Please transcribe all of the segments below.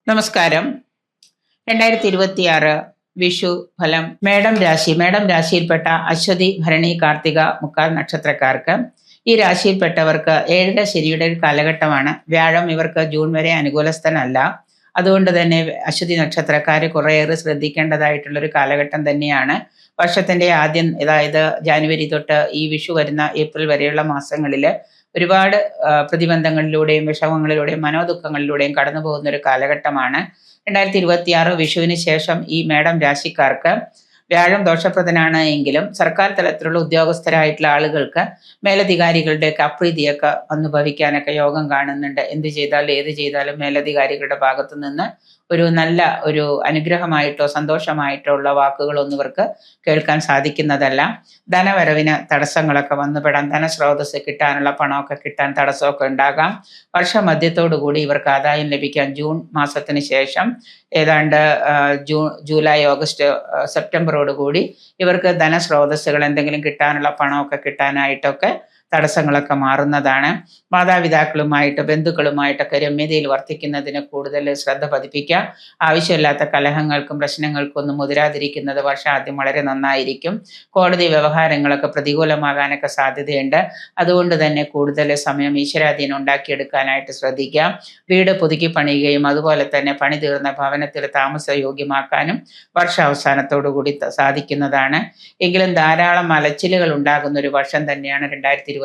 നമസ്കാരം. 2026 വിഷു ഫലം. മേടം രാശിയിൽപ്പെട്ട അശ്വതി, ഭരണി, കാർത്തിക, മുക്കാൽ നക്ഷത്രക്കാർക്ക്, ഈ രാശിയിൽപ്പെട്ടവർക്ക് 7 ശനിയുടെ ഒരു കാലഘട്ടമാണ്. വ്യാഴം ഇവർക്ക് ജൂൺ വരെ അനുകൂലസ്ഥനല്ല. അതുകൊണ്ട് തന്നെ അശ്വതി നക്ഷത്രക്കാർ കുറേയേറെ ശ്രദ്ധിക്കേണ്ടതായിട്ടുള്ളൊരു കാലഘട്ടം തന്നെയാണ്. വർഷത്തിന്റെ ആദ്യം, അതായത് ജാനുവരി തൊട്ട് ഈ വിഷു വരുന്ന ഏപ്രിൽ വരെയുള്ള മാസങ്ങളിൽ ഒരുപാട് പ്രതിബന്ധങ്ങളിലൂടെയും വിഷമങ്ങളിലൂടെയും മനോദുഃഖങ്ങളിലൂടെയും കടന്നു പോകുന്ന ഒരു കാലഘട്ടമാണ്. 2026 വിഷുവിന് ശേഷം ഈ മേടം രാശിക്കാർക്ക് വ്യാഴം ദോഷപ്രദനാണ് എങ്കിലും സർക്കാർ തലത്തിലുള്ള ഉദ്യോഗസ്ഥരായിട്ടുള്ള ആളുകൾക്ക് മേലധികാരികളുടെയൊക്കെ അപ്രീതിയൊക്കെ അനുഭവിക്കാനൊക്കെ യോഗം കാണുന്നുണ്ട്. എന്ത് ചെയ്താലും ഏത് ചെയ്താലും മേലധികാരികളുടെ ഭാഗത്തു നിന്ന് ഒരു നല്ല ഒരു അനുഗ്രഹമായിട്ടോ സന്തോഷമായിട്ടോ ഉള്ള വാക്കുകളൊന്നും ഇവർക്ക് കേൾക്കാൻ സാധിക്കുന്നതല്ല. ധനവരവിന് തടസ്സങ്ങളൊക്കെ വന്നുപെടാം. ധനസ്രോതസ് കിട്ടാനുള്ള പണമൊക്കെ കിട്ടാൻ തടസ്സമൊക്കെ ഉണ്ടാകാം. വർഷമധ്യത്തോടുകൂടി ഇവർക്ക് ആദായം ലഭിക്കാൻ ജൂൺ മാസത്തിന് ശേഷം ഏതാണ്ട് ജൂലൈ, ഓഗസ്റ്റ്, സെപ്റ്റംബറോടുകൂടി ഇവർക്ക് ധനസ്രോതസ്സുകൾ എന്തെങ്കിലും കിട്ടാനുള്ള പണമൊക്കെ കിട്ടാനായിട്ടൊക്കെ തടസ്സങ്ങളൊക്കെ മാറുന്നതാണ്. മാതാപിതാക്കളുമായിട്ട് ബന്ധുക്കളുമായിട്ടൊക്കെ രമ്യതയിൽ വർത്തിക്കുന്നതിന് കൂടുതൽ ശ്രദ്ധ പതിപ്പിക്കുക. ആവശ്യമില്ലാത്ത കലഹങ്ങൾക്കും പ്രശ്നങ്ങൾക്കും ഒന്നും മുതിരാതിരിക്കുന്നത് വർഷാദ്യം വളരെ നന്നായിരിക്കും. കോടതി വ്യവഹാരങ്ങളൊക്കെ പ്രതികൂലമാകാനൊക്കെ സാധ്യതയുണ്ട്. അതുകൊണ്ട് തന്നെ കൂടുതൽ സമയം ഈശ്വരാധീനം ഉണ്ടാക്കിയെടുക്കാനായിട്ട് ശ്രദ്ധിക്കുക. വീട് പുതുക്കി പണിയുകയും അതുപോലെ തന്നെ പണി തീർന്ന ഭവനത്തിൽ താമസയോഗ്യമാക്കാനും വർഷാവസാനത്തോടുകൂടി സാധിക്കുന്നതാണ്. എങ്കിലും ധാരാളം അലച്ചിലുകൾ ഉണ്ടാകുന്ന ഒരു വർഷം തന്നെയാണ് 2026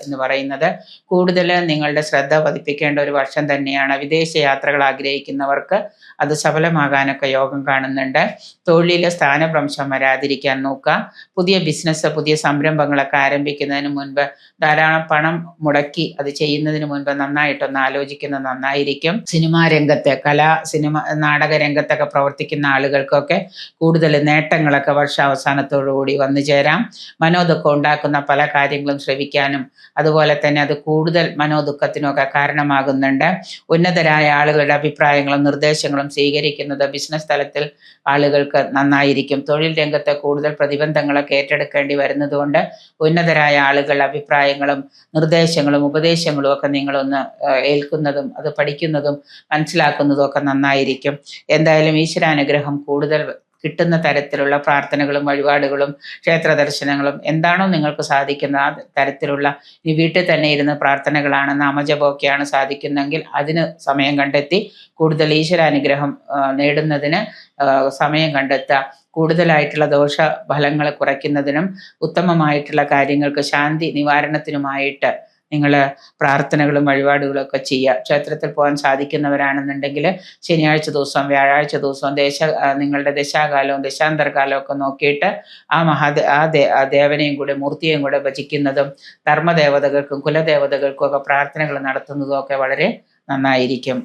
എന്ന് പറയുന്നത്. കൂടുതൽ നിങ്ങളുടെ ശ്രദ്ധ പതിപ്പിക്കേണ്ട ഒരു വർഷം തന്നെയാണ്. വിദേശ യാത്രകൾ ആഗ്രഹിക്കുന്നവർക്ക് അത് സഫലമാകാനൊക്കെ യോഗം കാണുന്നുണ്ട്. തൊഴിലിലെ സ്ഥാനഭ്രംശം വരാതിരിക്കാൻ നോക്കുക. പുതിയ ബിസിനസ്, പുതിയ സംരംഭങ്ങളൊക്കെ ആരംഭിക്കുന്നതിന് മുൻപ് ധാരാളം പണം മുടക്കി അത് ചെയ്യുന്നതിന് മുൻപ് നന്നായിട്ടൊന്ന് ആലോചിക്കുന്നത് നന്നായിരിക്കും. സിനിമാ രംഗത്ത്, നാടക രംഗത്തൊക്കെ പ്രവർത്തിക്കുന്ന ആളുകൾക്കൊക്കെ കൂടുതൽ നേട്ടങ്ങളൊക്കെ വർഷാവസാനത്തോടുകൂടി വന്നു ചേരാം. മനോദുഃഖം ഉണ്ടാക്കുന്ന പല കാര്യങ്ങളും ശ്രവിക്കാനും അതുപോലെ തന്നെ അത് കൂടുതൽ മനോദുഃഖത്തിനൊക്കെ കാരണമാകുന്നുണ്ട്. ഉന്നതരായ ആളുകളുടെ അഭിപ്രായങ്ങളും നിർദ്ദേശങ്ങളും സ്വീകരിക്കുന്നത് ബിസിനസ് തലത്തിൽ ആളുകൾക്ക് നന്നായിരിക്കും. തൊഴിൽ രംഗത്ത് കൂടുതൽ പ്രതിബന്ധങ്ങളൊക്കെ ഏറ്റെടുക്കേണ്ടി വരുന്നതുകൊണ്ട് ഉന്നതരായ ആളുകളുടെ അഭിപ്രായങ്ങളും നിർദ്ദേശങ്ങളും ഉപദേശങ്ങളും ഒക്കെ നിങ്ങളൊന്ന് ഏൽക്കുന്നതും അത് പഠിക്കുന്നതും മനസ്സിലാക്കുന്നതും ഒക്കെ നന്നായിരിക്കും. എന്തായാലും ഈശ്വരാനുഗ്രഹം കൂടുതൽ കിട്ടുന്ന തരത്തിലുള്ള പ്രാർത്ഥനകളും വഴിപാടുകളും ക്ഷേത്ര ദർശനങ്ങളും എന്താണോ നിങ്ങൾക്ക് സാധിക്കുന്ന ആ തരത്തിലുള്ള, ഈ വീട്ടിൽ തന്നെ ഇരുന്ന് പ്രാർത്ഥനകളാണ്, നാമജപമൊക്കെയാണ് സാധിക്കുന്നെങ്കിൽ അതിന് സമയം കണ്ടെത്തി കൂടുതൽ ഈശ്വരാനുഗ്രഹം നേടുന്നതിന് സമയം കണ്ടെത്തുക. കൂടുതലായിട്ടുള്ള ദോഷ ഫലങ്ങൾ കുറയ്ക്കുന്നതിനും ഉത്തമമായിട്ടുള്ള കാര്യങ്ങൾക്ക് ശാന്തി നിവാരണത്തിനുമായിട്ട് നിങ്ങൾ പ്രാർത്ഥനകളും വഴിപാടുകളും ഒക്കെ ചെയ്യുക. ക്ഷേത്രത്തിൽ പോകാൻ സാധിക്കുന്നവരാണെന്നുണ്ടെങ്കിൽ ശനിയാഴ്ച ദിവസവും വ്യാഴാഴ്ച ദിവസവും നിങ്ങളുടെ ദശാകാലവും ദശാന്തരകാലവും ഒക്കെ നോക്കിയിട്ട് ആ ദേവനെയും കൂടെ മൂർത്തിയെയും കൂടെ ഭജിക്കുന്നതും ധർമ്മദേവതകൾക്കും കുലദേവതകൾക്കും ഒക്കെ പ്രാർത്ഥനകൾ നടത്തുന്നതും ഒക്കെ വളരെ നന്നായിരിക്കും.